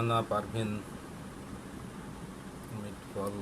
Rehana Parvin meet call.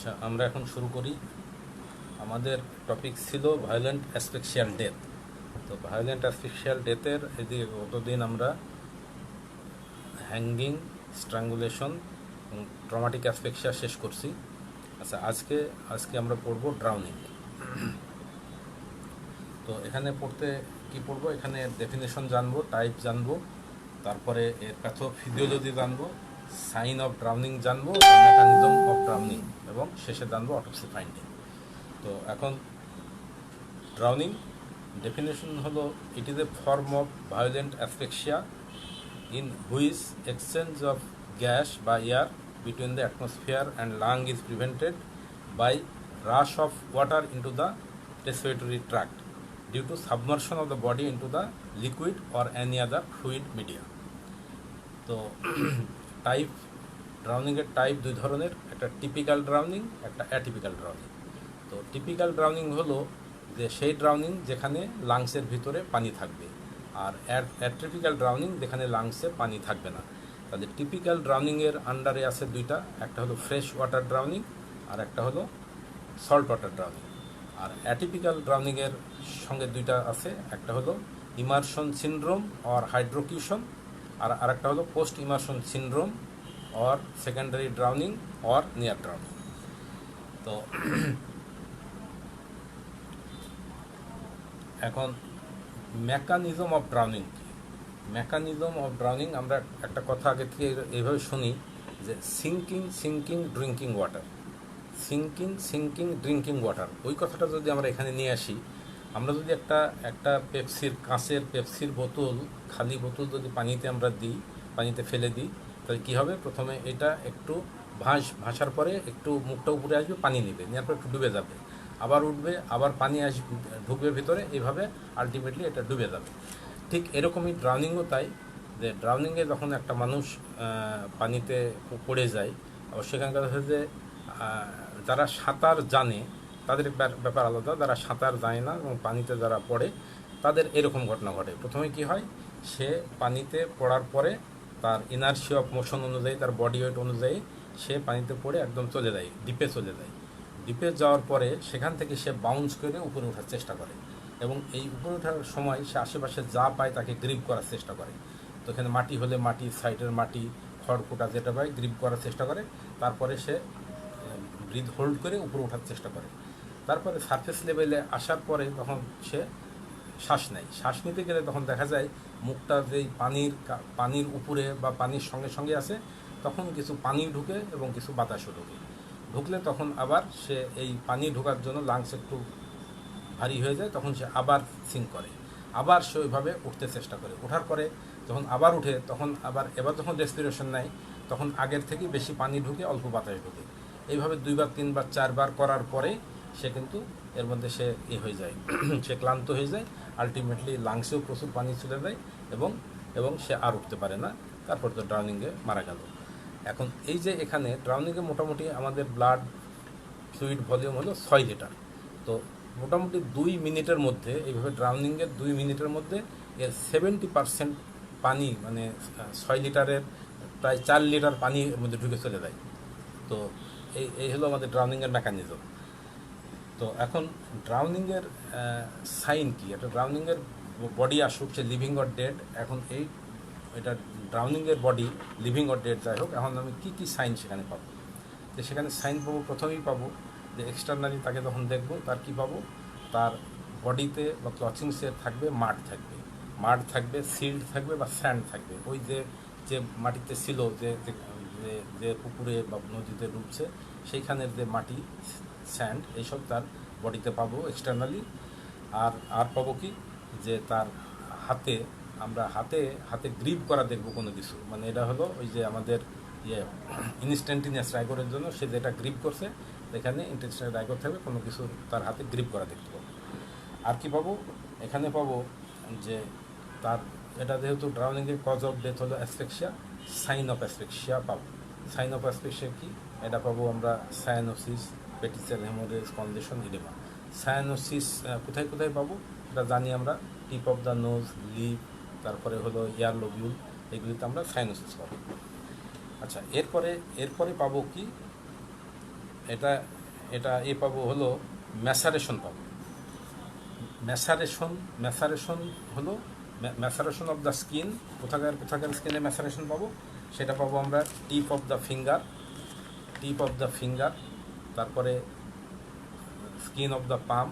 আচ্ছা, আমরা এখন শুরু করি। আমাদের টপিক ছিল ভায়োলেন্ট অ্যাসফিক্সিয়াল ডেথ। তো ভায়োলেন্ট অ্যাসফিক্সিয়াল ডেথের এদিকে গতদিন আমরা হ্যাঙ্গিং, স্ট্রাঙ্গুলেশন এবং ট্রমাটিক অ্যাসফিক্সিয়া শেষ করছি। আচ্ছা, আজকে আমরা পড়ব ড্রাউনিং। তো এখানে পড়বো এখানে ডেফিনেশন জানবো, টাইপ জানবো, তারপরে এর প্যাথোফিজিওলজি জানবো, সাইন অফ ড্রাউনিং জানবো, মেকানিজম অফ ড্রাউনিং, এবং শেষে জানবো অটোপসি ফাইন্ডিং। তো এখন ড্রাউনিং ডেফিনেশন হলো, it is a form of violent asphyxia in which exchange of gas by air between the atmosphere and lung is prevented by rush of water into the respiratory tract due to submersion of the body into the liquid or any other fluid media. তো type, ড্রাউনিংয়ের type দুই ধরনের, একটা typical drowning, একটা atypical drowning. তো typical drowning হলো যে সেই drowning যেখানে লাংসের ভিতরে পানি থাকবে, আর অ্যাটিপিক্যাল ড্রাউনিং যেখানে লাংসে পানি থাকবে না। তাহলে টিপিক্যাল ড্রাউনিংয়ের আন্ডারে আছে দুইটা, একটা হলো ফ্রেশ ওয়াটার ড্রাউনিং আর একটা হলো সল্ট ওয়াটার ড্রাউনিং। আর অ্যাটিপিক্যাল ড্রাউনিংয়ের সঙ্গে দুইটা আছে, একটা হলো ইমারশন সিনড্রোম অর হাইড্রোকিউশন, আর আরেকটা হলো post immersion syndrome or secondary drowning or near drowning. তো এখন মেকানিজম অফ ড্রাউনিং কি? মেকানিজম অফ ড্রাউনিং আমরা একটা কথা আগে থেকে এইভাবে শুনি যে sinking drinking water, sinking drinking water. ওই কথাটা যদি আমরা এখানে নিয়ে আসি, আমরা যদি একটা পেপসির, কাঁচের পেপসির বোতল, খালি বোতল যদি পানিতে আমরা দিই, পানিতে ফেলে দিই, তাহলে কী হবে? প্রথমে এটা একটু ভাসার পরে একটু মুখটা উপরে আসবে, পানি নেবে, নেওয়ার পর একটু ডুবে যাবে, আবার উঠবে, আবার পানি ঢুকবে ভিতরে, এইভাবে আলটিমেটলি এটা ডুবে যাবে। ঠিক এরকমই ড্রাউনিংও তাই, যে ড্রাউনিংয়ে যখন একটা মানুষ পানিতে পড়ে যায়, সেখানকার হচ্ছে যে যারা সাঁতার জানে তাদের ব্যাপার আলাদা, যারা সাঁতার জানে না এবং পানিতে যারা পড়ে তাদের এরকম ঘটনা ঘটে। প্রথমে কি হয়, সে পানিতে পড়ার পরে তার ইনার্সি অফ মোশন অনুযায়ী, তার বডি ওয়েট অনুযায়ী সে পানিতে পড়ে একদম চলে যায়, ডিপে চলে যায়। ডিপে যাওয়ার পরে সেখান থেকে সে বাউন্স করে উপরে ওঠার চেষ্টা করে, এবং এই উপরে ওঠার সময় সে আশেপাশে যা পায় তাকে গ্রিপ করার চেষ্টা করে। তো এখানে মাটি হলে মাটি, সাইডের মাটি, খড়কুটা যেটা পায় গ্রিপ করার চেষ্টা করে। তারপরে সে ব্রিথ হোল্ড করে উপরে ওঠার চেষ্টা করে। তারপরে সারফেস লেভেলে আসার পরে তখন সে শ্বাস নেয়। শ্বাস নিতে গেলে তখন দেখা যায় মুখটা যেই পানির উপরে বা পানির সঙ্গে সঙ্গে আছে, তখন কিছু পানি ঢুকে এবং কিছু বাতাসও ঢুকে। ঢুকলে তখন আবার সে এই পানি ঢোকার জন্য লাংস একটু ভারী হয়ে যায় তখন সে আবার সিঙ্ক করে, আবার সে ওইভাবে উঠতে চেষ্টা করে। ওঠার পরে যখন আবার উঠে তখন এবার যখন রেসপিরেশন নেয় তখন আগের থেকে বেশি পানি ঢুকে অল্প বাতাস ঢুকে। এইভাবে 2বার 3বার 4বার করার পরে সে কিন্তু এর মধ্যে সে হয়ে যায় সে ক্লান্ত হয়ে যায়, আলটিমেটলি লাংসেও প্রচুর পানি চলে যায় এবং সে আর উঠতে পারে না, তারপর তো ড্রাউনিংয়ে মারা গেল। এখন এই যে এখানে ড্রাউনিংয়ে মোটামুটি আমাদের ব্লাড ফ্লুইড ভলিউম হলো 6 লিটার। তো মোটামুটি 2 মিনিটের মধ্যে এইভাবে ড্রাউনিংয়ের 2 মিনিটের মধ্যে এর 70% পানি, মানে 6 লিটারের প্রায় 4 লিটার পানি এর মধ্যে ঢুকে চলে যায়। তো এই হলো আমাদের ড্রাউনিংয়ের মেকানিজম। তো এখন ড্রাউনিংয়ের সাইন কি, একটা ড্রাউনিংয়ের বডি আসুক সে লিভিং অর ডেড। এখন এটা ড্রাউনিংয়ের বডি লিভিং অর ডেড যাই হোক, এখন আমি কী সাইন সেখানে পাবো? যে সেখানে সাইন পাবো, প্রথমেই পাবো যে এক্সটার্নালি তাকে যখন দেখবো তার কি পাবো, তার বডিতে বা ক্লচিংসে থাকবে মাড থাকবে, সিল্ড থাকবে বা স্যান্ড থাকবে। ওই যে মাটিতে ছিল, যে পুকুরে বা নদীতে ডুবছে সেইখানের যে মাটি, স্যান্ড, এইসব তার বডিতে পাবো এক্সটার্নালি। আর পাবো কি, যে তার আমরা হাতে গ্রিপ করা দেখবো কোনো কিছু, মানে এটা হলো ওই যে আমাদের ইনস্ট্যান্টিনিয়াস রাইগরের জন্য সে যেটা গ্রিপ করছে এখানে ইনস্ট্যান্টিনিয়াস রাইগর থাকবে, কোনো কিছু তার হাতে গ্রিপ করা দেখতে পাবো। আর কি পাবো, এখানে পাবো যে তার এটা যেহেতু ড্রাউনিংয়ের কজ অফ ডেথ হলো অ্যাসফিক্সিয়া, সাইন অফ অ্যাসফিক্সিয়া পাবো। সাইন অফ অ্যাসফিক্সিয়া কি, এটা পাবো আমরা cyanosis, petechial haemorrhage, congestion, oedema. Cyanosis কোথায় কোথায় পাবো এটা জানি আমরা, tip of the nose, lip, তারপরে হলো ইয়ার লোবিউল, এগুলিতে আমরা সায়ানোসিস পাবো। আচ্ছা, এরপরে পাবো কি, এটা পাবো হলো ম্যাসারেশন পাবো। ম্যাসারেশন হলো ম্যাসারেশন অফ দ্য স্কিন। কোথাকার স্কিনে ম্যাসারেশন পাবো, সেটা পাবো আমরা টিপ অফ দ্য ফিঙ্গার, তারপরে skin of the palm,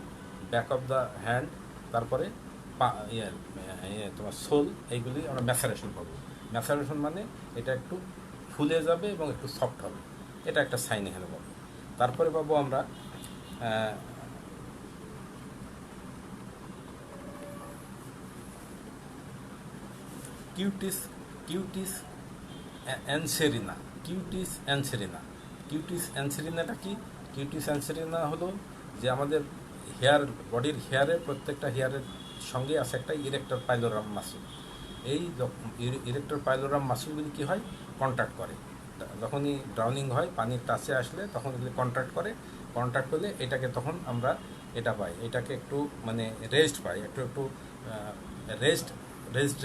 back of the hand, তারপরে তোমার সোল, এইগুলি আমরা ম্যাসারেশন পাবো। ম্যাসারেশন মানে এটা একটু ফুলে যাবে এবং একটু সফট হবে, এটা একটা সাইন এখানে পাবো। তারপরে পাবো আমরা কিউটিস অ্যানসেরিনাটা কি? কিউটিস অ্যানসেরিনা হলো যে আমাদের বডির হেয়ারের প্রত্যেকটা হেয়ারের সঙ্গে আছে একটা ইরেক্টর পাইলোরাম মাসল। এই ইরেক্টর পাইলোরাম মাসলগুলি কী হয়, কন্ট্যাক্ট করে। যখনই ড্রাউনিং হয় পানির টাচে আসলে তখন এগুলি কন্ট্যাক্ট করলে এটাকে তখন আমরা এটা পাই, এটাকে একটু মানে রেস্ট পাই, একটু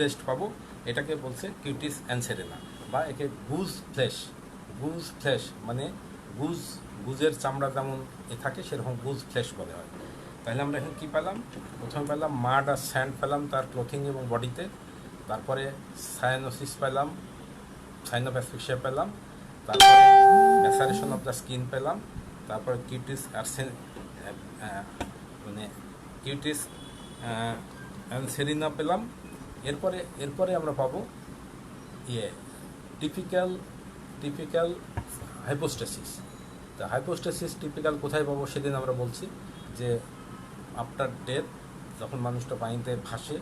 রেস্ট পাবো। এটাকে বলছে কিউটিস অ্যানসেরিনা, বা একে গুজ ফ্লেশ, মানে গুজের চামড়া যেমন থাকে সেরকম গুজ ফ্লেশ বলে হয়। তাহলে আমরা এখন কী পেলাম, প্রথমে পেলাম মাড আর স্যান্ড পেলাম তার ক্লোথিং এবং বডিতে, তারপরে সায়ানোসিস পেলাম, সাইন অফ অ্যাসফিক্সিয়া পেলাম, তারপরে ম্যাসারেশন অফ দ্য স্কিন পেলাম, তারপরে কিউটিস অ্যানসেরিনা পেলাম। এরপরে আমরা পাবো টিপিক্যাল হাইপোস্টেসিস। তা হাইপোস্টেসিস টিপিক্যাল কোথায় পাবো সেদিন আমরা বলছি যে আফটার ডেথ যখন মানুষটা পানিতে ভাসে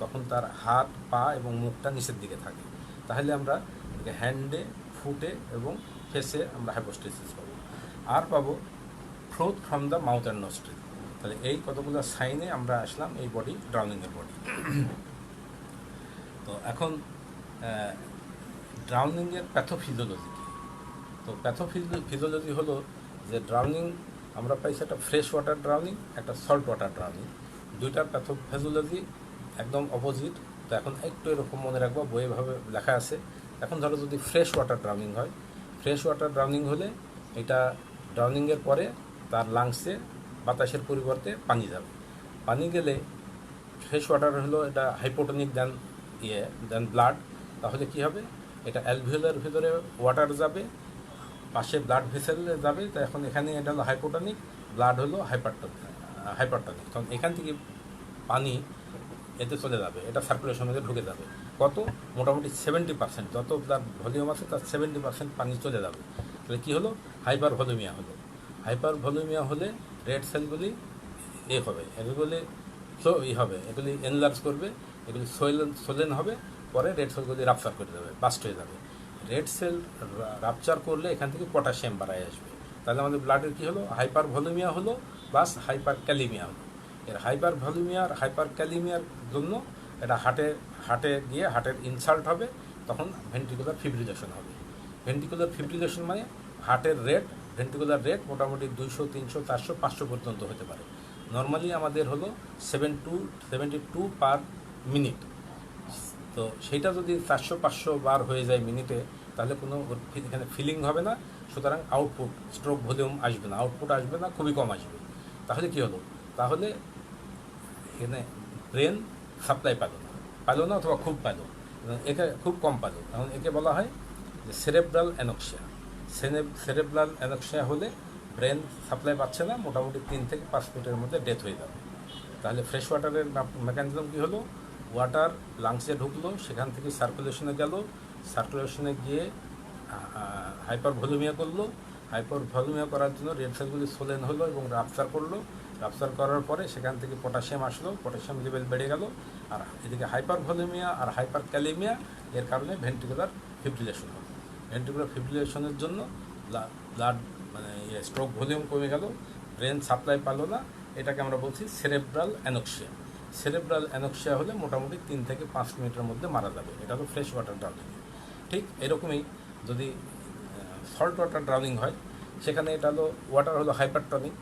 তখন তার হাত, পা এবং মুখটা নিচের দিকে থাকে, তাহলে আমরা হ্যান্ডে, ফুটে এবং ফেসে আমরা হাইপোস্টেসিস পাবো। আর পাবো ফ্রোথ from the mouth and nostril. তাহলে এই কতগুলো সাইনে আমরা আসলাম এই ড্রাউনিংয়ের বডি। তো এখন ড্রাউনিংয়ের প্যাথোফিজিওলজি কী? তো প্যাথোফিজিওলজি হলো যে ড্রাউনিং আমরা পাইছি একটা ফ্রেশ ওয়াটার ড্রাউনিং, একটা সল্ট ওয়াটার ড্রাউনিং, দুইটার প্যাথোফিজিওলজি একদম অপোজিট। তো এখন একটু এরকম মনে রাখবো, বইয়েভাবে লেখা আছে। এখন ধরো যদি ফ্রেশ ওয়াটার ড্রাউনিং হলে এটা ড্রাউনিংয়ের পরে তার লাংসে বাতাসের পরিবর্তে পানি যাবে। পানি গেলে ফ্রেশ ওয়াটার হলো এটা হাইপোটনিক দেন ব্লাড। তাহলে কি হবে, এটা অ্যালভিওলার ভিতরে ওয়াটার যাবে, পাশে ব্লাড ভেসেলে যাবে। তো এখন এখানে এটা হলো হাইপোটনিক, ব্লাড হলো হাইপারটনিক। তখন এখান থেকে পানি এতে চলে যাবে, এটা সার্কুলেশনে ঢুকে যাবে। কত, মোটামুটি 70%, যত তার ভলিউম আছে তার 70% পানি চলে যাবে। তাহলে কী হলো, হাইপার ভলিউমিয়া হলে রেড সেলগুলি এ হবে, এগুলি হবে, এগুলি এনলার্জ করবে, এগুলি সোলেন হবে, পরে রেড সেলগুলি রাপচার করে দেবে, বাস্ট হয়ে যাবে। রেড সেল রাপচার করলে এখান থেকে পটাশিয়াম বাড়ায় আসবে, তাহলে আমাদের ব্লাডের কী হলো, হাইপার ভলিউমিয়া হলো প্লাস হাইপার ক্যালিমিয়া হলো। এর হাইপার ভলিউমিয়া আর হাইপার ক্যালিমিয়ার জন্য এটা হার্টে গিয়ে হার্টের ইনসাল্ট হবে, তখন ভেন্ট্রিকুলার ফিব্রিলেশন হবে। ভেন্ট্রিকুলার ফিব্রিলেশন মানে হার্টের রেট, ভেন্ট্রিকুলার রেট মোটামুটি 200, 300, 400, 500 পর্যন্ত হতে পারে। নর্মালি আমাদের হলো 72 পার মিনিট। তো সেইটা যদি 400-500 বার হয়ে যায় মিনিটে, তাহলে কোনো এখানে ফিলিং হবে না, সুতরাং আউটপুট স্ট্রোক ভলিউম আসবে না, আউটপুট আসবে না, খুবই কম আসবে। তাহলে কী হলো, তাহলে এখানে ব্রেন সাপ্লাই পালো না অথবা খুব পালো, একে খুব কম পালো, এখন একে বলা হয় যে সেরেব্রাল অ্যানোক্সিয়া। সেরেব্রাল অ্যানোক্সিয়া হলে ব্রেন সাপ্লাই পাচ্ছে না, মোটামুটি 3 থেকে 5 মিনিটের মধ্যে ডেথ হয়ে যাবে। তাহলে ফ্রেশ ওয়াটারের মেকানিজম কী হলো, ওয়াটার লাংসে ঢুকলো, সেখান থেকে সার্কুলেশনে গেল, সার্কুলেশনে গিয়ে হাইপার ভলিউমিয়া করলো, হাইপার ভলিউমিয়া করার জন্য রেড সেলগুলি সোলেন হলো এবং রাপচার করলো, রাপচার করার পরে সেখান থেকে পটাশিয়াম আসলো, পটাশিয়াম লেভেল বেড়ে গেল, আর এদিকে হাইপার ভলিউমিয়া আর হাইপার ক্যালিমিয়া এর কারণে ভেন্ট্রিকুলার ফিব্রিলেশন হলো। ভেন্ট্রিকুলার ফিব্রিলেশনের জন্য ব্লাড মানে স্ট্রোক ভলিউম কমে গেল, ব্রেন সাপ্লাই পালো না, এটাকে আমরা বলছি সেরেব্রাল অ্যানোক্সিয়া। সেরেব্রাল অ্যানোক্সিয়া হলে মোটামুটি 3 থেকে 5 মিনিটের মধ্যে মারা যাবে। এটা হলো ফ্রেশ ওয়াটার ড্রাউনিং। ঠিক এরকমই যদি সল্ট ওয়াটার ড্রাউনিং হয়, সেখানে এটা হলো ওয়াটার হলো হাইপারটনিক,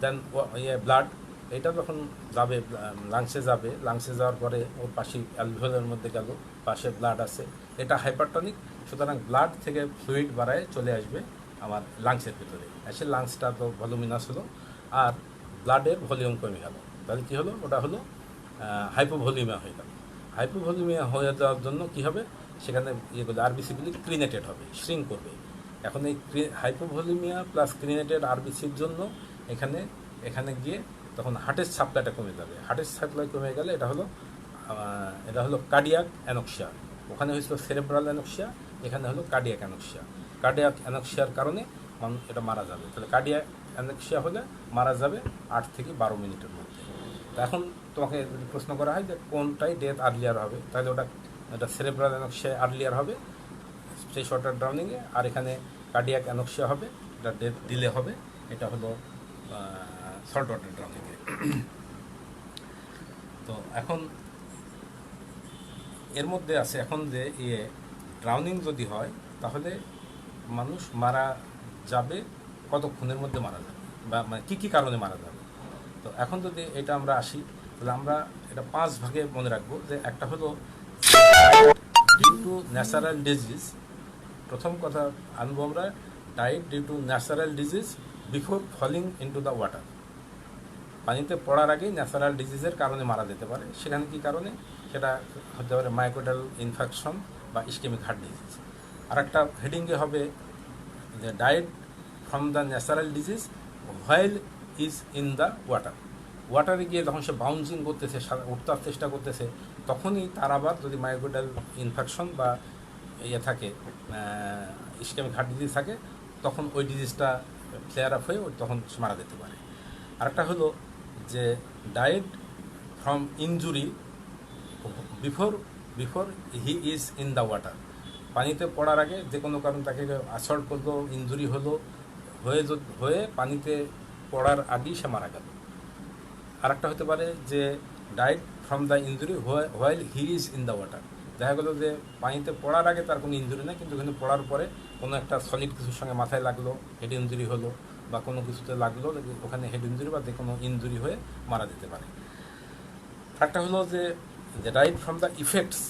দেন ব্লাড এটা যখন যাবে লাংসে যাওয়ার পরে ওর পাশে অ্যালভিওলের মধ্যে গেল, পাশে ব্লাড আছে, এটা হাইপারটনিক, সুতরাং ব্লাড থেকে ফ্লুইড বাড়ায় চলে আসবে আমার লাংসের ভিতরে, এসে লাংসটা তো ভলিউমিনাস হলো আর ব্লাডের ভলিউম কমে গেল, তাহলে কী হলো, ওটা হলো হাইপোভলিউমিয়া হয়ে গেল। হাইপোভলিউমিয়া হয়ে যাওয়ার জন্য কী হবে, সেখানে ইয়েগুলো আরবিসিগুলি ক্রিনেটেড হবে, শ্রিঙ্ক করবে। এখন এই হাইপোভলিউমিয়া প্লাস ক্রিনেটেড আরবিসির জন্য এখানে গিয়ে তখন হার্টের সাপ্লাইটা কমে যাবে। হার্টের সাপ্লাই কমে গেলে এটা হলো কার্ডিয়াক অ্যানোক্সিয়া। ওখানে হয়েছিল সেরেব্রাল অ্যানোক্সিয়া, এখানে হলো কার্ডিয়াক অ্যানোক্সিয়া। কার্ডিয়াক অ্যানোক্সিয়ার কারণে এটা মারা যাবে। তাহলে কার্ডিয়াক অ্যানোক্সিয়া হলে মারা যাবে 8 থেকে 12 মিনিটের মধ্যে। তো এখন তোমাকে যদি প্রশ্ন করা হয় যে কোনটাই ডেথ আর্লিয়ার হবে, তাহলে এটা সেরেব্রাল অ্যানোক্সিয়া আর্লিয়ার হবে ফ্রেশ ওয়াটার ড্রাউনিংয়ে, আর এখানে কার্ডিয়াক অ্যানোক্সিয়া হবে, এটা ডেথ ডিলে হবে, এটা হলো সল্ট ওয়াটার ড্রাউনিংয়ে। তো এখন এর মধ্যে আছে এখন যে ড্রাউনিং যদি হয় তাহলে মানুষ মারা যাবে কতক্ষণের মধ্যে মারা যাবে, বা মানে কী কারণে মারা যাবে। তো এখন যদি এটা আমরা আসি, তাহলে আমরা এটা 5 ভাগে মনে রাখবো। যে একটা হলো ডিউ টু ন্যাচারাল ডিজিজ, প্রথম কথা আনবো আমরা, died due to natural disease before falling into the water. পানিতে পড়ার আগেই ন্যাচারাল ডিজিজের কারণে মারা যেতে পারে। সেখানে কী কারণে, সেটা হতে পারে মাইকোডাল ইনফেকশন বা ইসকেমিক হার্ট ডিজিজ। আর একটা হেডিংয়ে হবে যে died from the natural disease while is in the water. ওয়াটারে গিয়ে যখন সে বাউন্সিং করতেছে, উঠতার চেষ্টা করতেছে, তখনই তার আবার যদি মাইকোডাল ইনফেকশন বা থাকে ইসকেমিক হার্ট ডিজিজ থাকে, তখন ওই ডিজিজটা ফ্লেয়ার আপ হয়ে তখন মারা যেতে পারে। আরেকটা হলো যে died from injury before he is in the water. পানিতে পড়ার আগে যে কোনো কারণ তাকে অ্যাসল্ট করলো, ইনজুরি হলো, হয়ে পানিতে পড়ার আগেই সে মারা গেল। আরেকটা হতে পারে যে died from the injury while he is in the water. দেখা গেলো যে পানিতে পড়ার আগে তার কোনো ইনজুরি নেই, কিন্তু পড়ার পরে কোনো একটা সলিড কিছুর সঙ্গে মাথায় লাগলো, হেড ইনজুরি হলো, বা কোনো কিছুতে লাগলো, ওখানে হেড ইনজুরি বা যে কোনো ইনজুরি হয়ে মারা যেতে পারে। একটা হলো যে died from the effects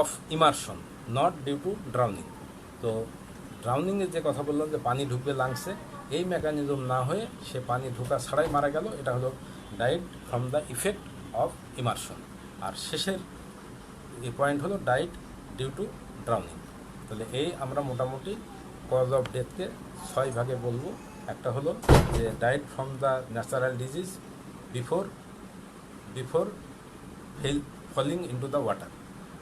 of immersion not due to drowning. তো ড্রাউনিংয়ের যে কথা বললাম যে পানি ঢুকবে লাংসে, এই মেকানিজম না হয়ে সে পানি ঢোকা ছাড়াই মারা গেল, এটা হলো died from the effect of immersion. আর শেষের এই পয়েন্ট হলো ডাইড ডিউ টু ড্রাউনিং। তাহলে এই আমরা মোটামুটি কজ অফ ডেথকে 6 ভাগে বলবো। একটা হলো যে died from the natural disease before falling into the water.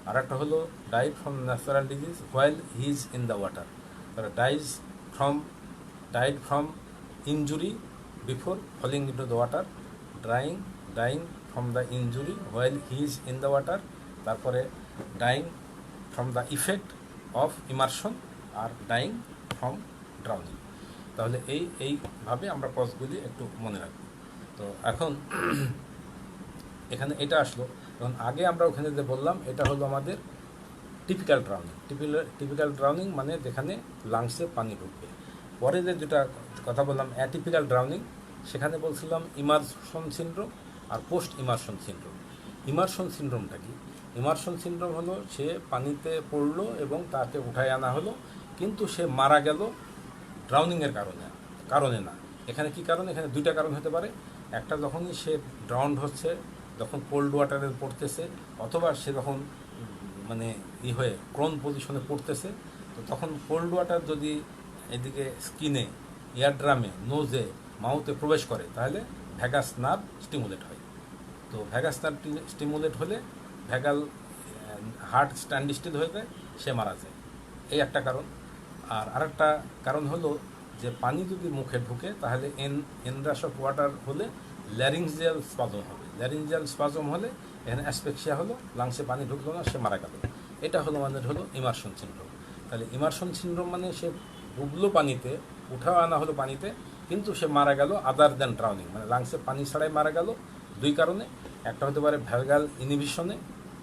আর একটা হলো died from natural disease while he is in the water. তাহলে died from injury before falling into the water. Dying from the injury while he is in the water, তারপরে dying from the effect of immersion, আর dying from drowning. তাহলে এইভাবে আমরা কজগুলি একটু মনে রাখবো। তো এখন এখানে এটা আসলো, এখন আগে আমরা ওখানে যে বললাম এটা হলো আমাদের টিপিক্যাল ড্রাউনিং। টিপিক্যাল ড্রাউনিং মানে যেখানে লাংসে পানি ঢুকবে। পরে যে দুটা কথা বললাম অ্যাটিপিক্যাল ড্রাউনিং, সেখানে বলছিলাম ইমারশন সিনড্রোম আর পোস্ট ইমারশন সিনড্রোম। ইমারশন সিনড্রোমটা কি? ইমারশন সিনড্রোম হলো সে পানিতে পড়লো এবং তাকে উঠায় আনা হলো, কিন্তু সে মারা গেল ড্রাউনিংয়ের কারণে না। এখানে কি কারণ? এখানে দুইটা কারণ হতে পারে। একটা, যখনই সে ড্রাউন্ড হচ্ছে, যখন কোল্ড ওয়াটারে পড়তেছে, অথবা সে যখন মানে হয়ে ক্রোন পজিশনে পড়তেছে, তো তখন কোল্ড ওয়াটার যদি এদিকে স্কিনে, ইয়ারড্রামে, নোজে, মাউথে প্রবেশ করে, তাহলে ভ্যাগাস নার্ভ স্টিমুলেট হয়। তো ভ্যাগাস নার্ভ স্টিমুলেট হলে ভ্যাগাল হার্ট স্ট্যান্ড স্টিল হয়ে যায়, সে মারা যায়। এই একটা কারণ। আর আরেকটা কারণ হলো যে পানি যদি মুখে ঢুকে, তাহলে এনরাশ অফ ওয়াটার হলে ল্যারিঞ্জিয়াল স্পাজম হবে। ল্যারিঞ্জিয়াল স্পাজম হলে এখানে অ্যাসফিক্সিয়া হলো, লাংসে পানি ঢুকলো না, সে মারা গেল। এটা হলো আমাদের হলো ইমারশন সিনড্রোম। তাহলে ইমারশন সিনড্রোম মানে সে ডুবলো পানিতে, উঠাও আনা হলো পানিতে, কিন্তু সে মারা গেল আদার দ্যান ড্রাউনিং, মানে লাংসে পানি ছাড়াই মারা গেল। দুই কারণে, একটা হতে পারে ভ্যাগাল ইনহিবিশনে,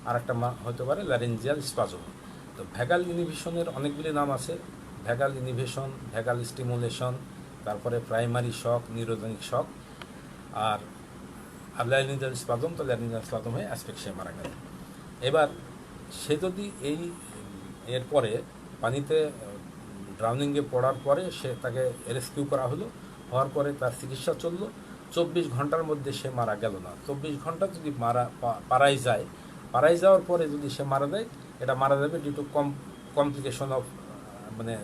আর একটা হতে পারে ল্যারিঞ্জিয়াল স্পাজমে। তো ভ্যাগাল ইনহিবিশনের অনেকগুলি নাম আছে। ভ্যাগাল ইনহিবিশন, ভ্যাগাল স্টিমুলেশন, তারপরে প্রাইমারি শক, নিউরোজেনিক শক, আর ল্যারিঞ্জিয়াল স্পাজম। তো ল্যারিঞ্জিয়াল স্পাজম হয়ে অ্যাসফিক্সিয়া মারা গেল। এবার সে যদি এরপরে পানিতে ড্রাউনিংয়ে পড়ার পরে সে তাকে রেস্কিউ করা হলো, হওয়ার পরে তার চিকিৎসা চললো, 24 ঘন্টার মধ্যে সে মারা গেল না। 24 ঘন্টা যদি পাড়ায় যাওয়ার পরে যদি সে মারা যায়, এটা মারা যাবে ডিউ টু কমপ্লিকেশন অফ মানে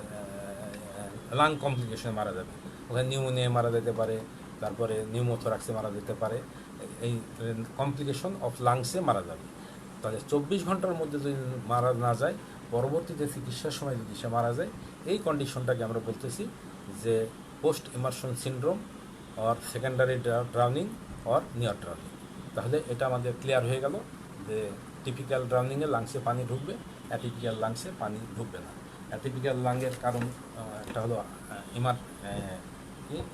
লাং কমপ্লিকেশনে মারা যাবে। ওখানে নিউমোনিয়া মারা যেতে পারে, তারপরে নিউমোথোরাক্সে মারা যেতে পারে, এই কমপ্লিকেশন অফ লাংসে মারা যাবে। তাহলে 24 ঘন্টার মধ্যে যদি মারা না যায়, পরবর্তীতে চিকিৎসার সময় যদি সে মারা যায়, এই কন্ডিশনটাকে আমরা বলতেছি যে post immersion syndrome or secondary drowning or near drowning. তাহলে এটা আমাদের ক্লিয়ার হয়ে গেল যে টিপিক্যাল ড্রাউনিংয়ে লাংসে পানি ঢুকবে, অ্যাটিপিক্যাল লাংসে পানি ঢুকবে না। অ্যাটিপিক্যাল লাংয়ের কারণ একটা হলো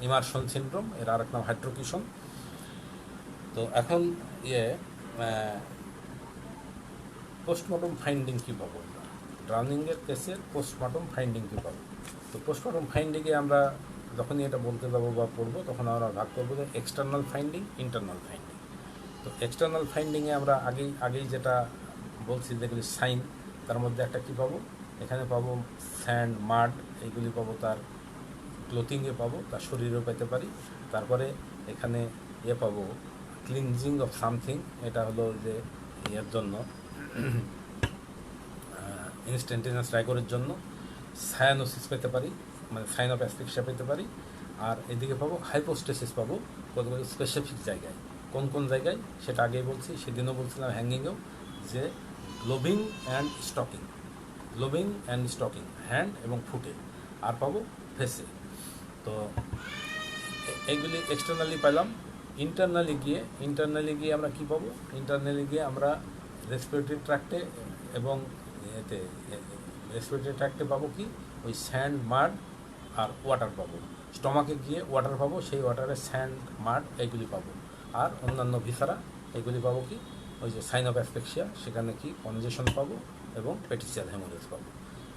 ইমারশন সিনড্রোম, এর আরেক নাম হাইড্রোকিউশন। তো এখন পোস্টমর্টম ফাইন্ডিং কী পাবো? ড্রাউনিংয়ের কেসের পোস্টমর্টম ফাইন্ডিং কী পাবো? তো পোস্টমর্টম ফাইন্ডিংয়ে আমরা যখনই এটা বলতে যাবো বা পড়বো, তখন আমরা ভাগ করবো যে এক্সটার্নাল ফাইন্ডিং, ইন্টারনাল ফাইন্ডিং। তো এক্সটার্নাল ফাইন্ডিংয়ে আমরা আগেই যেটা বলছি, যেগুলি সাইন, তার মধ্যে একটা কী পাবো? এখানে পাবো স্যান্ড, মাড, এইগুলি পাবো তার ক্লোথিংয়ে পাবো, তার শরীরেও পেতে পারি। তারপরে এখানে পাবো ক্লিনজিং অফ সামথিং, এটা হলো যে এর জন্য ইনস্ট্যান্টেনিয়াস রাইগরের জন্য। সায়ানোসিস পেতে পারি, মানে সাইন অফ অ্যাসফিক্সিয়া পেতে পারি। আর এদিকে পাবো হাইপোস্টেসিস পাবো কতগুলো স্পেসিফিক জায়গায়। কোন জায়গায় সেটা আগেই বলছি, সেদিনও বলছিলাম হ্যাঙ্গিংয়েও, যে গ্লোবিং অ্যান্ড স্টকিং, হ্যান্ড এবং ফুটে। আর পাবো ফেসে। তো এইগুলি এক্সটার্নালি পেলাম। ইন্টারনালি গিয়ে আমরা কী পাবো? ইন্টারনালি গিয়ে আমরা রেসপিরেটরি ট্র্যাক্টে এবং রেসপিরেটরি ট্র্যাক্টে পাবো কি? ওই স্যান্ড, মাড আর ওয়াটার পাবো। স্টমাকে গিয়ে ওয়াটার পাবো, সেই ওয়াটারে স্যান্ড, মাড এইগুলি পাবো। আর অন্যান্য ভিসারা এইগুলি পাবো কি? ওই যে সাইন অফ অ্যাসফিক্সিয়া, সেখানে কি কনজেশন পাবো এবং পেটিসিয়াল হেমোরেজ পাবো।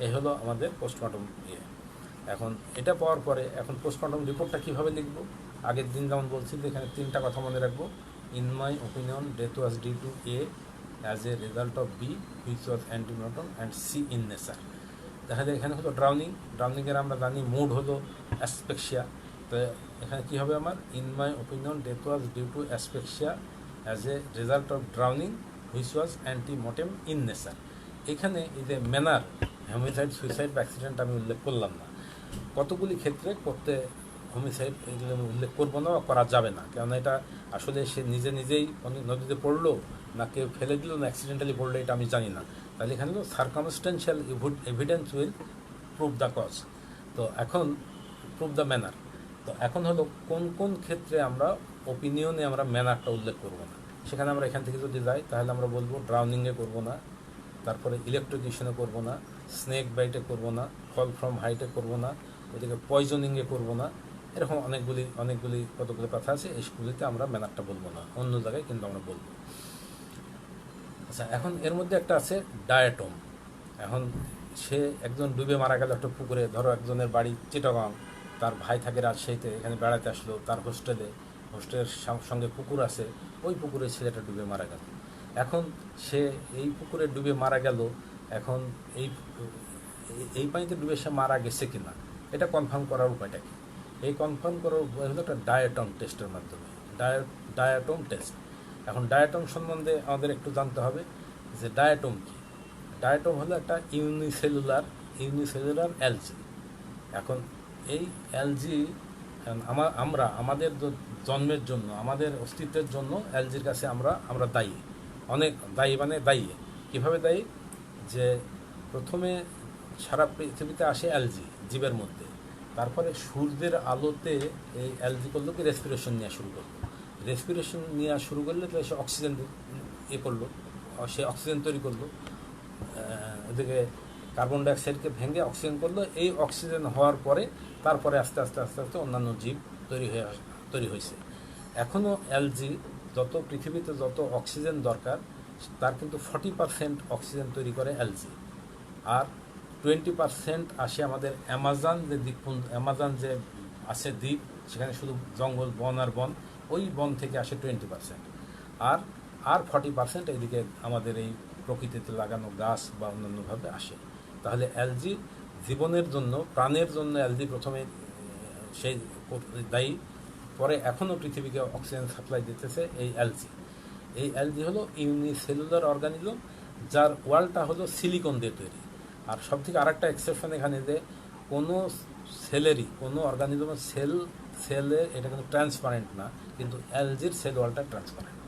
এই হলো আমাদের পোস্টমর্টম এখন এটা পাওয়ার পরে এখন পোস্টমর্টম রিপোর্টটা কীভাবে লিখবো? আগের দিন যেমন বলছি যে এখানে 3টা কথা মনে রাখবো। In my opinion death was due to A as a result of B which was antemortem and C in nature. দেখা যায় এখানে হলো ড্রাউনিংয়ের আমরা জানি মুড হলো অ্যাসফিক্সিয়া। তো এখানে কী হবে আমার? In my opinion death was due to asphyxia as a result of drowning which was antemortem in nature. এখানে এই যে ম্যানার, হোমিসাইড, সুইসাইড বা অ্যাক্সিডেন্ট আমি উল্লেখ করলাম না। কতগুলি ক্ষেত্রে করতে হোমিসাইড এগুলো আমি উল্লেখ করবো না বা করা যাবে না, কেননা এটা আসলে সে নিজেই নদীতে পড়লো, না কেউ ফেলে দিল, না অ্যাক্সিডেন্টালি পড়লো, এটা আমি জানি না। তাহলে এখানে হলো circumstantial evidence will prove the cause. তো এখন প্রুভ দ্য ম্যানার। তো এখন হলো কোন ক্ষেত্রে আমরা ওপিনিয়নে আমরা ম্যানারটা উল্লেখ করব না। সেখানে আমরা এখান থেকে যদি যাই তাহলে আমরা বলবো ড্রাউনিংয়ে করব না, তারপরে ইলেকট্রিকিউশনে করব না, স্নেক বাইটে করব না, ফল ফ্রম হাইটে করব না, ওইদিকে পয়জনিংয়ে করব না, এরকম অনেকগুলি কতগুলো কথা আছে। এইগুলিতে আমরা ম্যানারটা বলবো না, অন্য জায়গায় কিন্তু আমরা বলবো। আচ্ছা, এখন এর মধ্যে একটা আছে ডায়াটম। এখন সে একজন ডুবে মারা গেল একটা পুকুরে, ধরো একজনের বাড়ি চিটাগাং, তার ভাই থাকে রাজশাহীতে, এখানে বেড়াতে আসলো, তার হোস্টেলের সঙ্গে পুকুর আছে, ওই পুকুরে ছেলেটা ডুবে মারা গেল। এখন সে এই পুকুরে ডুবে মারা গেল, এখন এই পানিতে ডুবে সে মারা গেছে কিনা এটা কনফার্ম করার উপায়টা কি? এই কনফার্ম করার উপায় হলো একটা ডায়াটম টেস্টের মাধ্যমে, ডায়াটম টেস্ট। এখন ডায়াটম সম্বন্ধে আমাদের একটু জানতে হবে যে ডায়াটম কি। ডায়াটম হলো একটা ইউনিসেলুলার অ্যালজি। এখন এই অ্যালজি আমরা আমাদের জন্মের জন্য, আমাদের অস্তিত্বের জন্য অ্যালজির কাছে আমরা দায়ী, অনেক দায়ী, মানে দায়ী। কীভাবে দায়ী? যে প্রথমে সারা পৃথিবীতে আসে অ্যালজি জীবের মধ্যে, তারপরে সূর্যের আলোতে এই অ্যালজি করলো কি রেসপিরেশন নেওয়া শুরু করলো। রেসপিরেশন নেওয়া শুরু করলে তো সে অক্সিজেন করলো, সে অক্সিজেন তৈরি করলো, ওদিকে কার্বন ডাইঅক্সাইডকে ভেঙে অক্সিজেন করলো। এই অক্সিজেন হওয়ার পরে তারপরে আস্তে আস্তে আস্তে আস্তে অন্যান্য জীব তৈরি হয়েছে। এখনও অ্যালজি পৃথিবীতে যত অক্সিজেন দরকার তার কিন্তু 40% অক্সিজেন তৈরি করে অ্যালজি, আর 20% আসে আমাদের অ্যামাজন যে আছে দ্বীপ, সেখানে শুধু জঙ্গল, বন আর বন, ওই বন থেকে আসে 20%, আর 40% এইদিকে আমাদের এই প্রকৃতিতে লাগানো গাছ বা অন্যান্যভাবে আসে। তাহলে অ্যালজি জীবনের জন্য, প্রাণের জন্য অ্যালজি প্রথমে সেই দায়ী, পরে এখনও পৃথিবীকে অক্সিজেন সাপ্লাই দিতেছে এই অ্যালজি। এই অ্যালজি হলো ইউনিসেলুলার অর্গানিজম, যার ওয়ালটা হলো সিলিকন দিয়ে তৈরি। আর সব থেকে আরেকটা এক্সেপশন এখানে যে কোনো কোনো অর্গানিজমের সেলে এটা কিন্তু ট্রান্সপারেন্ট না, কিন্তু অ্যালজির সেল ওয়ালটা ট্রান্সপারেন্ট।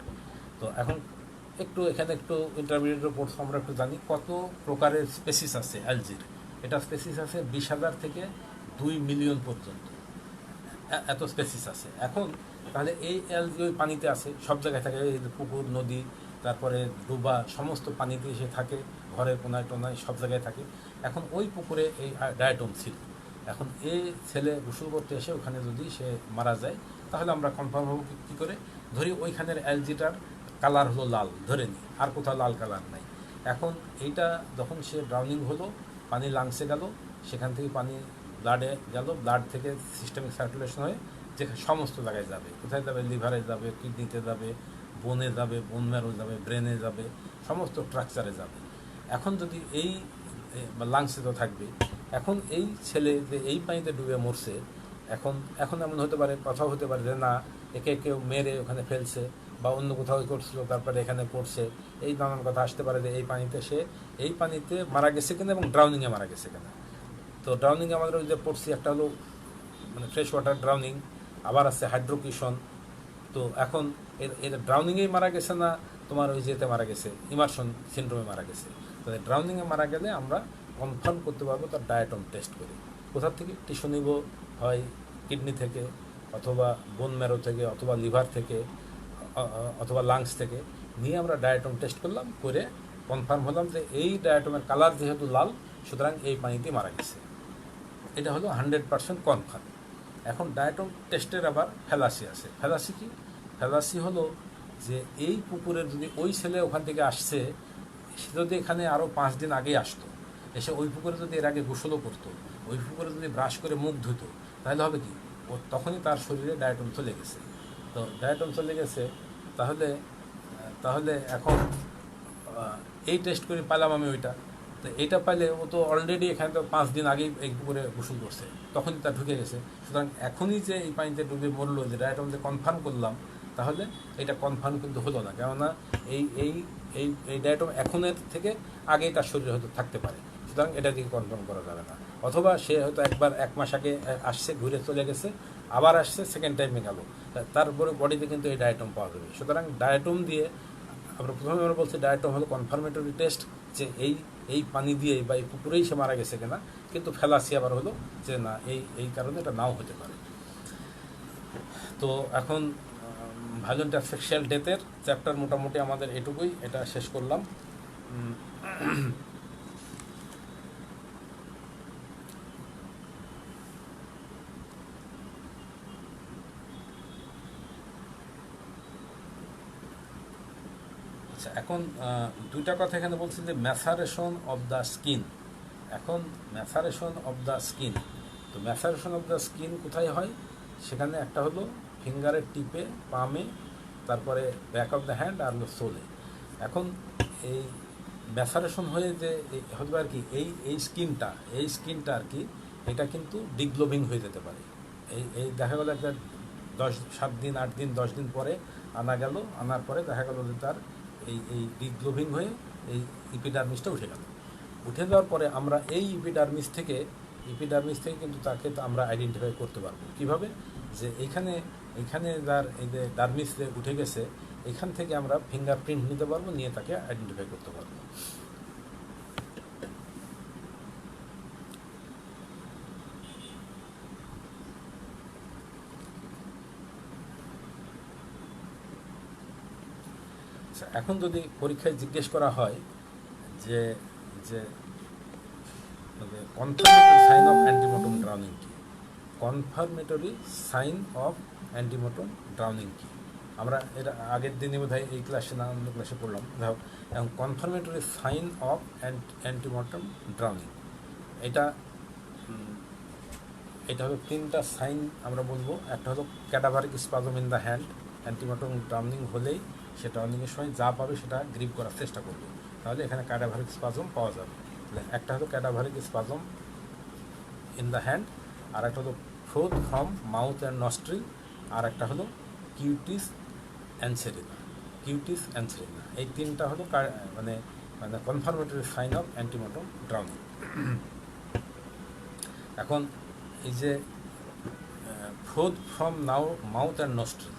তো এখন এখানে একটু ইন্টারমিডিয়েট পড়ছো, আমরা একটু জানি কত প্রকারের স্পেসিস আছে অ্যালজির। এটা স্পেসিস আছে 20,000 থেকে 2 মিলিয়ন পর্যন্ত, এত স্পেসিস আছে। এখন তাহলে এই অ্যালজি ওই পানিতে আছে, সব জায়গায় থাকে, পুকুর, নদী, তারপরে ডুবা, সমস্ত পানিতে এসে থাকে, ঘরের কোনায় টোনায় সব জায়গায় থাকে। এখন ওই পুকুরে এই ডায়াটম ছিল। এখন এই ছেলে গোসল করতে এসে ওখানে যদি সে মারা যায়, তাহলে আমরা কনফার্ম হবো কী করে? ধরি ওইখানের অ্যালজিটার কালার হলো লাল, ধরে নিই, আর কোথাও লাল কালার নাই। এখন এইটা যখন সে ড্রাউনিং হলো, পানি লাংসে গেল, সেখান থেকে পানি ব্লাডে গেল, ব্লাড থেকে সিস্টেমিক সার্কুলেশন হয়ে যে সমস্ত জায়গায় যাবে। কোথায় যাবে? লিভারে যাবে, কিডনিতে যাবে, বোনে যাবে, বোন ম্যারো যাবে, ব্রেনে যাবে, সমস্ত স্ট্রাকচারে যাবে। এখন যদি এই লাংসে তো থাকবে, এখন এই ছেলে যে এই পানিতে ডুবে মরছে, এখন এমন হতে পারে, কথাও হতে পারে যে না, একে কেউ মেরে ওখানে ফেলছে বা অন্য কোথাও করছিল, তারপরে এখানে পড়ছে, এই নানান কথা আসতে পারে যে এই পানিতে মারা গেছে কিনা এবং ড্রাউনিংয়ে মারা গেছে কিনা। তো ড্রাউনিংয়ে আমাদের ওই যে পড়ছি, একটা হলো মানে ফ্রেশ ওয়াটার ড্রাউনিং, আবার আছে হাইড্রোকিউশন। তো এখন এর ড্রাউনিংয়েই মারা গেছে না তোমার ওই যেতে মারা গেছে, ইমার্শন সিন্ড্রোমে মারা গেছে। তো ড্রাউনিংয়ে মারা গেলে আমরা কনফার্ম করতে পারবো তার ডায়াটম টেস্ট করে। কোথা থেকে? টিস্যু নিব, হয় কিডনি থেকে, অথবা বোন ম্যারো থেকে, অথবা লিভার থেকে, অথবা লাংস থেকে নিয়ে আমরা ডায়াটম টেস্ট করলাম, করে কনফার্ম হলাম যে এই ডায়াটমের কালার যেহেতু লাল, সুতরাং এই পানিতে মারা গেছে। এটা হলো 100% কনফার্ম। এখন ডায়াটম টেস্টের আবার ফ্যালাসি আছে। ফ্যালাসি কি? ফ্যালাসি হলো যে এই পুকুরের যদি ওই ছেলে ওখান থেকে আসছে, সে যদি এখানে আরও 5 দিন আগেই আসতো, এসে ওই পুকুরে যদি এর আগে গোসলও করতো, ওই পুকুরে যদি ব্রাশ করে মুখ ধুতো, তাহলে হবে কি? ও তখনই তার শরীরে ডায়াটম চলে গেছে। তো ডায়াটম চলে গেছে, তাহলে এখন এই টেস্ট করে পাইলাম আমি ওইটা। তো এইটা পাইলে ও তো অলরেডি এখানে তো 5 দিন আগেই এই পুকুরে গোসল করছে, তখনই তা ঢুকে গেছে। সুতরাং এখনই যে এই পানিতে ডুবে মরলো, যে ডায়াটম যে কনফার্ম করলাম, তাহলে এটা কনফার্ম কিন্তু হলো না, কেননা এই ডায়াটম এখনের থেকে আগেই তার শরীরে হয়তো থাকতে পারে। সুতরাং এটা দিকে কনফার্ম করা যাবে না। অথবা সে হয়তো একবার 1 মাস আগে আসছে, ঘুরে চলে গেছে, আবার আসছে, সেকেন্ড টাইমে গেল, তারপরে বডিতে কিন্তু এই ডায়াটম পাওয়া যাবে। সুতরাং ডায়াটম দিয়ে আমরা বলছি ডায়াটম হলো কনফার্মেটরি টেস্ট, যে এই পানি দিয়ে বা এই পুকুরেই সে মারা গেছে কিনা। কিন্তু ফ্যালাসি আবার হলো যে না, এই কারণে এটা নাও হতে পারে। তো এখন ভায়োলেন্ট অ্যাসফিক্সিয়াল ডেথের চ্যাপ্টার মোটামুটি আমাদের এটুকুই, এটা শেষ করলাম। আচ্ছা, এখন দুইটা কথা এখানে বলছি যে ম্যাসারেশন অফ দ্য স্কিন। এখন ম্যাসারেশন অফ দ্য স্কিন, তো ম্যাসারেশন অফ দ্য স্কিন কোথায় হয়? সেখানে একটা হলো ফিঙ্গারের টিপে, পামে, তারপরে ব্যাক অফ দ্য হ্যান্ড আর হলো সোলে। এখন এই ম্যাসারেশন হয়ে যে হবে আর কি, এই স্কিনটা আর কি, এটা কিন্তু ডিগ্লোবিং হয়ে যেতে পারে। এই দেখা গেলো একটা 7 দিন 8 দিন 10 দিন পরে আনার পরে দেখা গেল যে তার এই ডিগ্লোবিং হয়ে এই ইপিডার্মিসটা উঠে গেল। উঠে যাওয়ার পরে আমরা এই ইপিডার্মিস থেকে কিন্তু তাকে আমরা আইডেন্টিফাই করতে পারবো কীভাবে? যে এইখানে যার এই যে ডার্মিস যে উঠে গেছে, এখান থেকে আমরা ফিঙ্গারপ্রিন্ট নিতে পারবো, নিয়ে তাকে আইডেন্টিফাই করতে পারবো। এখন যদি পরীক্ষায় জিজ্ঞেস করা হয় যে confirmatory sign of antemortem drowning কি, confirmatory sign of antemortem drowning কি, আমরা এর আগের দিনে বোধহয় এই ক্লাসে না অন্য ক্লাসে পড়লাম। দেখো, এখন confirmatory sign of antemortem drowning, এটা হলো 3টা সাইন আমরা বলবো। একটা হলো cadaveric spasm in the hand, antemortem drowning হলেই সে ড্রাউনিংয়ের সময় যা পাবে সেটা গ্রিপ করার চেষ্টা করবে, তাহলে এখানে ক্যাডাভারিক স্পাজম পাওয়া যাবে। একটা হলো cadaveric spasm in the hand, আর একটা হলো froth from mouth and nostril, আর একটা হলো কিউটিস অ্যানসেরিনা। এই 3টা হলো মানে confirmatory sign of antemortem drowning. এখন এই যে froth from mouth and nostril,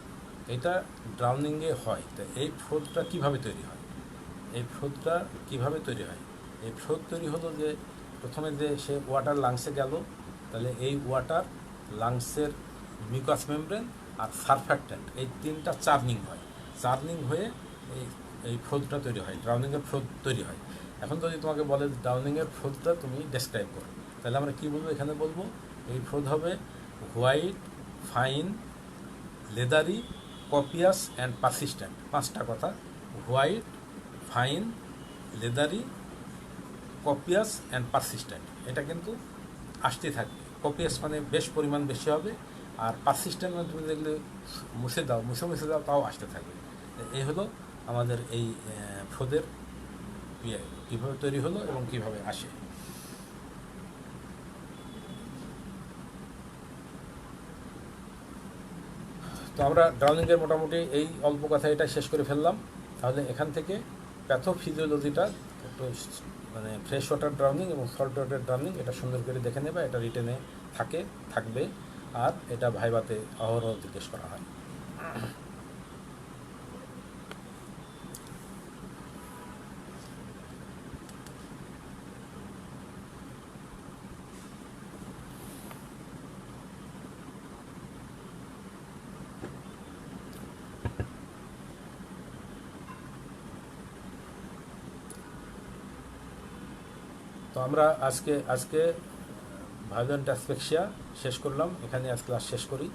এটা ড্রাউনিংয়ে হয়। তো এই ফ্রোথটা কীভাবে তৈরি হয়? এই ফ্রোথ তৈরি হলো যে প্রথমে যে সে ওয়াটার লাংসে গেল, তাহলে এই ওয়াটার লাংসের মিউকাস মেমব্রেন আর সারফ্যাক্ট্যান্ট, এই 3টা চার্নিং হয়ে এই ফ্রোথটা তৈরি হয়, ড্রাউনিংয়ের ফ্রোথ তৈরি হয়। এখন যদি তোমাকে বলে ড্রাউনিংয়ের ফ্রোথটা তুমি ডেসক্রাইব করো, তাহলে আমরা কী বলবো? এখানে বলবো এই ফ্রোথ হবে white, fine, leathery, copious and persistent. 5টা কথা: white, fine, leathery, copious and persistent. এটা কিন্তু আসতে থাকবে। কপিয়াস মানে বেশ পরিমাণ বেশি হবে, আর পারসিস্ট্যান্ট মানে তুমি দেখলে মুছে দাও তাও আসতে থাকবে। এই হলো আমাদের এই ফ্রোথের কীভাবে তৈরি হলো এবং কীভাবে আসে। তো আমরা ড্রাউনিংয়ের মোটামুটি এই অল্প কথা এটা শেষ করে ফেললাম। তাহলে এখান থেকে প্যাথোফিজিওলজিটা একটু মানে ফ্রেশ ওয়াটার ড্রাউনিং এবং সল্ট ওয়াটার ড্রাউনিং এটা সুন্দর করে দেখে নেবে। এটা রিটেনে থাকবে, আর এটা ভাইভাতে অহরহ জিজ্ঞেস করা হয়। তো আমরা আজকে ভায়োলেন্ট অ্যাসফিক্সিয়া শেষ করলাম। এখানে আজ ক্লাস শেষ করি,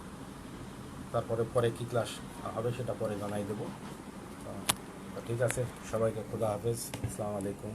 তারপরে কী ক্লাস হবে সেটা পরে জানাই দেবো। ঠিক আছে, সবাইকে খোদা হাফেজ, আসসালামু আলাইকুম।